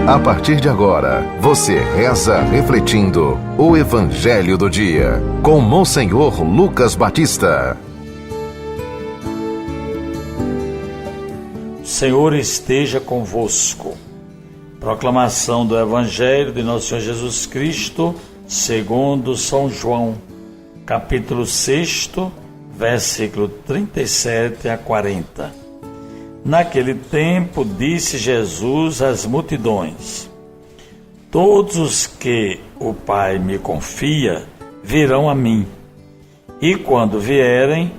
A partir de agora, você reza refletindo o Evangelho do Dia, com Monsenhor Lucas Batista. Senhor esteja convosco. Proclamação do Evangelho de Nosso Senhor Jesus Cristo, segundo São João, capítulo 6, versículo 37 a 40. Naquele tempo disse Jesus às multidões: todos os que o Pai me confia virão a mim, e quando vierem,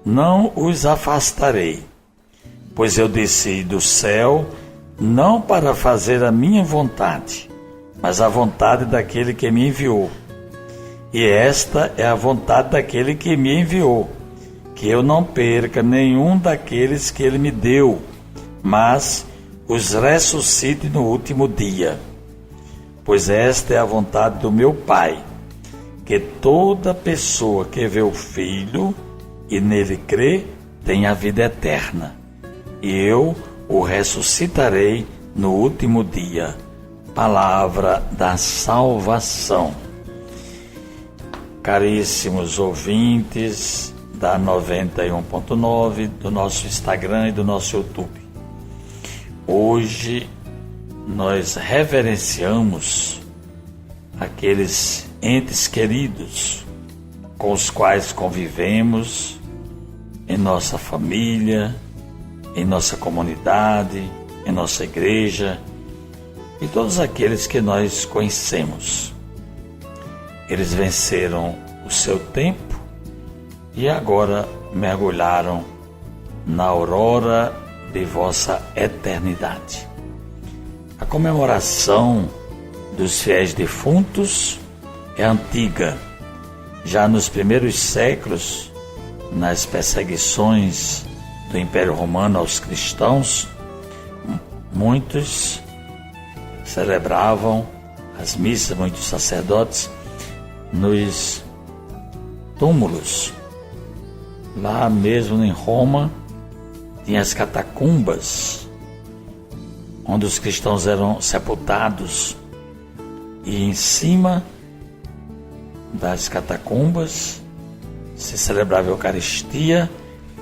não os afastarei, pois eu desci do céu não para fazer a minha vontade, mas a vontade daquele que me enviou. E esta é a vontade daquele que me enviou, que eu não perca nenhum daqueles que ele me deu, mas os ressuscite no último dia. Pois esta é a vontade do meu Pai, que toda pessoa que vê o Filho e nele crê tenha a vida eterna, e eu o ressuscitarei no último dia. Palavra da salvação. Caríssimos ouvintes da 91.9, do nosso Instagram e do nosso YouTube, hoje nós reverenciamos aqueles entes queridos com os quais convivemos em nossa família, em nossa comunidade, em nossa igreja, e todos aqueles que nós conhecemos. Eles venceram o seu tempo e agora mergulharam na aurora de vossa eternidade. A comemoração dos fiéis defuntos é antiga. Já nos primeiros séculos, nas perseguições do Império Romano aos cristãos, muitos celebravam as missas, muitos sacerdotes, nos túmulos. Lá mesmo em Roma, tinha as catacumbas, onde os cristãos eram sepultados, e em cima das catacumbas se celebrava a Eucaristia,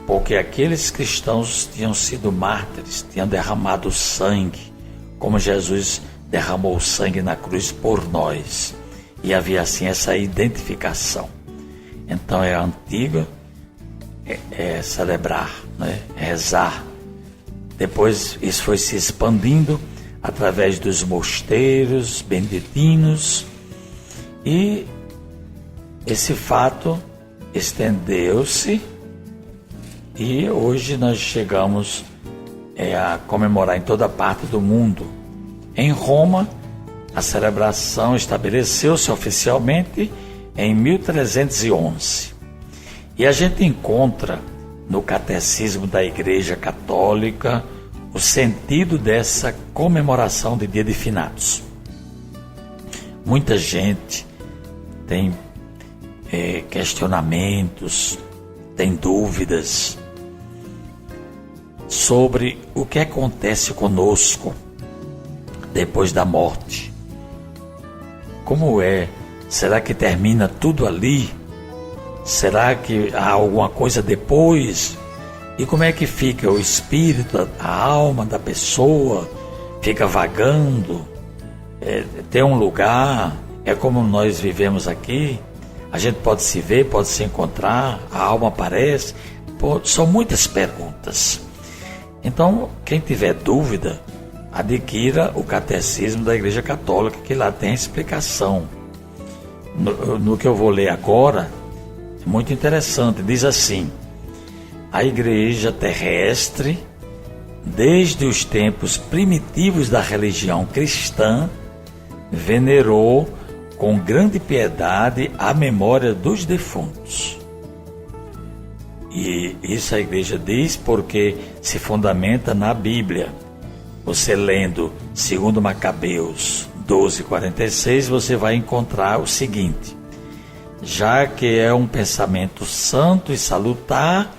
porque aqueles cristãos tinham sido mártires, tinham derramado sangue, como Jesus derramou sangue na cruz por nós. E havia assim essa identificação. Então é antiga, é celebrar, né? Rezar. Depois isso foi se expandindo através dos mosteiros beneditinos, e esse fato estendeu-se. E hoje nós chegamos a comemorar em toda parte do mundo. Em Roma, a celebração estabeleceu-se oficialmente em 1311. E a gente encontra no Catecismo da Igreja Católica o sentido dessa comemoração de Dia de Finados. Muita gente tem questionamentos, tem dúvidas sobre o que acontece conosco depois da morte. Como é? Será que termina tudo ali? Será que há alguma coisa depois? E como é que fica o espírito, a alma da pessoa? Fica vagando? Tem um lugar? É como nós vivemos aqui? A gente pode se ver, pode se encontrar, a alma aparece? São muitas perguntas. Então, quem tiver dúvida, adquira o Catecismo da Igreja Católica, que lá tem explicação. No que eu vou ler agora, é muito interessante. Diz assim: a Igreja terrestre, desde os tempos primitivos da religião cristã, venerou com grande piedade a memória dos defuntos. E isso a Igreja diz porque se fundamenta na Bíblia. Você lendo 2 Macabeus 12:46, você vai encontrar o seguinte: já que é um pensamento santo e salutar,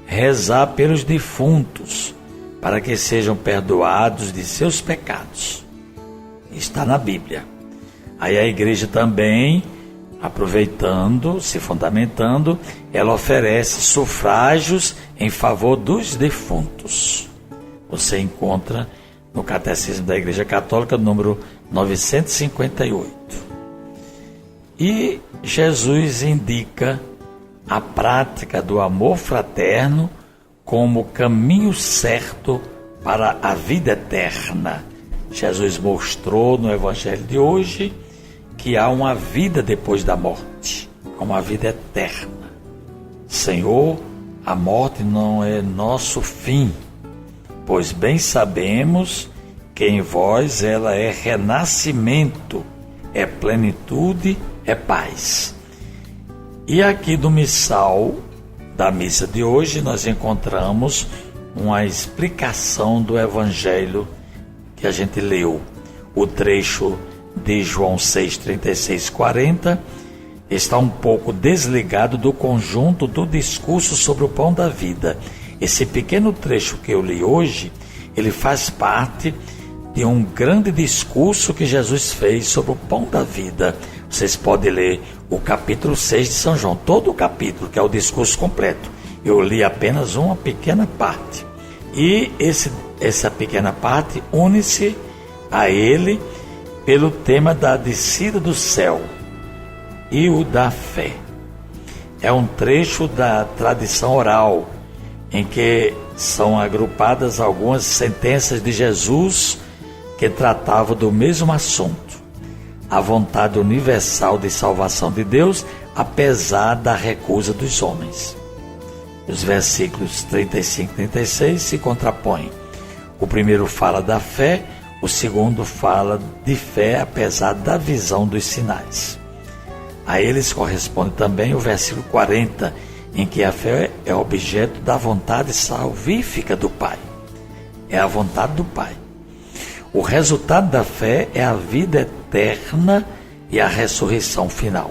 rezar pelos defuntos, para que sejam perdoados de seus pecados. está na Bíblia. Aí a igreja também, aproveitando, se fundamentando, ela oferece sufrágios em favor dos defuntos. Você encontra no Catecismo da Igreja Católica, número 958. E Jesus indica a prática do amor fraterno como caminho certo para a vida eterna. Jesus mostrou no Evangelho de hoje que há uma vida depois da morte, uma vida eterna. Senhor, a morte não é nosso fim, pois bem sabemos que em vós ela é renascimento, é plenitude, é paz. E aqui do missal da missa de hoje nós encontramos uma explicação do Evangelho que a gente leu. O trecho de João 6, 36, 40 está um pouco desligado do conjunto do discurso sobre o pão da vida. Esse pequeno trecho que eu li hoje, ele faz parte de um grande discurso que Jesus fez sobre o pão da vida. Vocês podem ler o capítulo 6 de São João, todo o capítulo, que é o discurso completo. Eu li apenas uma pequena parte. E essa pequena parte une-se a ele pelo tema da descida do céu e o da fé. É um trecho da tradição oral, em que são agrupadas algumas sentenças de Jesus que tratavam do mesmo assunto, a vontade universal de salvação de Deus, apesar da recusa dos homens. Os versículos 35 e 36 se contrapõem. O primeiro fala da fé, o segundo fala de fé apesar da visão dos sinais. A eles corresponde também o versículo 40, em que a fé é objeto da vontade salvífica do Pai. É a vontade do Pai. O resultado da fé é a vida eterna e a ressurreição final.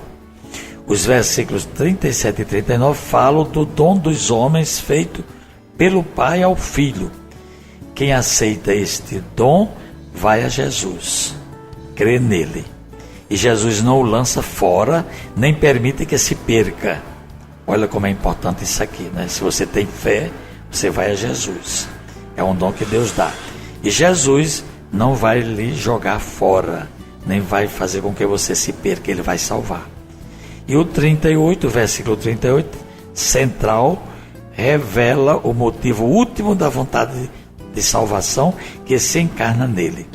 Os versículos 37 e 39 falam do dom dos homens feito pelo Pai ao Filho. Quem aceita este dom vai a Jesus, crê nele. E Jesus não o lança fora, nem permite que se perca. Olha como é importante isso aqui, né? Se você tem fé, você vai a Jesus. É um dom que Deus dá. E Jesus não vai lhe jogar fora, nem vai fazer com que você se perca, ele vai salvar. E o 38, o versículo 38, central, revela o motivo último da vontade de salvação que se encarna nele.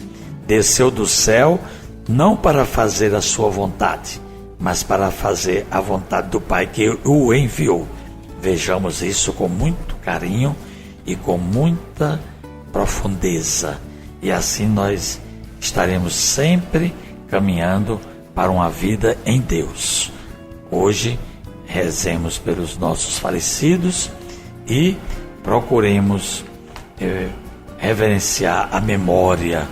Desceu do céu não para fazer a sua vontade, mas para fazer a vontade do Pai que o enviou. Vejamos isso com muito carinho e com muita profundeza. E assim nós estaremos sempre caminhando para uma vida em Deus. Hoje, rezemos pelos nossos falecidos e procuremos reverenciar a memória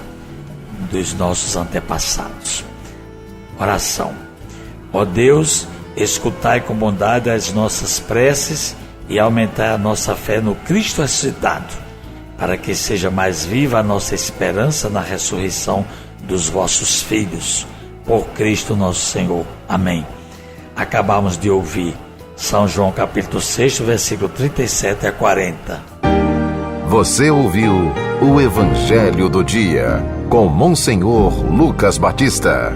dos nossos antepassados. Oração. Ó Deus, escutai com bondade as nossas preces e aumentai a nossa fé no Cristo ressuscitado, para que seja mais viva a nossa esperança na ressurreição dos vossos filhos. Por Cristo nosso Senhor. Amém. Acabamos de ouvir São João capítulo 6, versículo 37 a 40. Você ouviu o Evangelho do Dia, com Monsenhor Lucas Batista.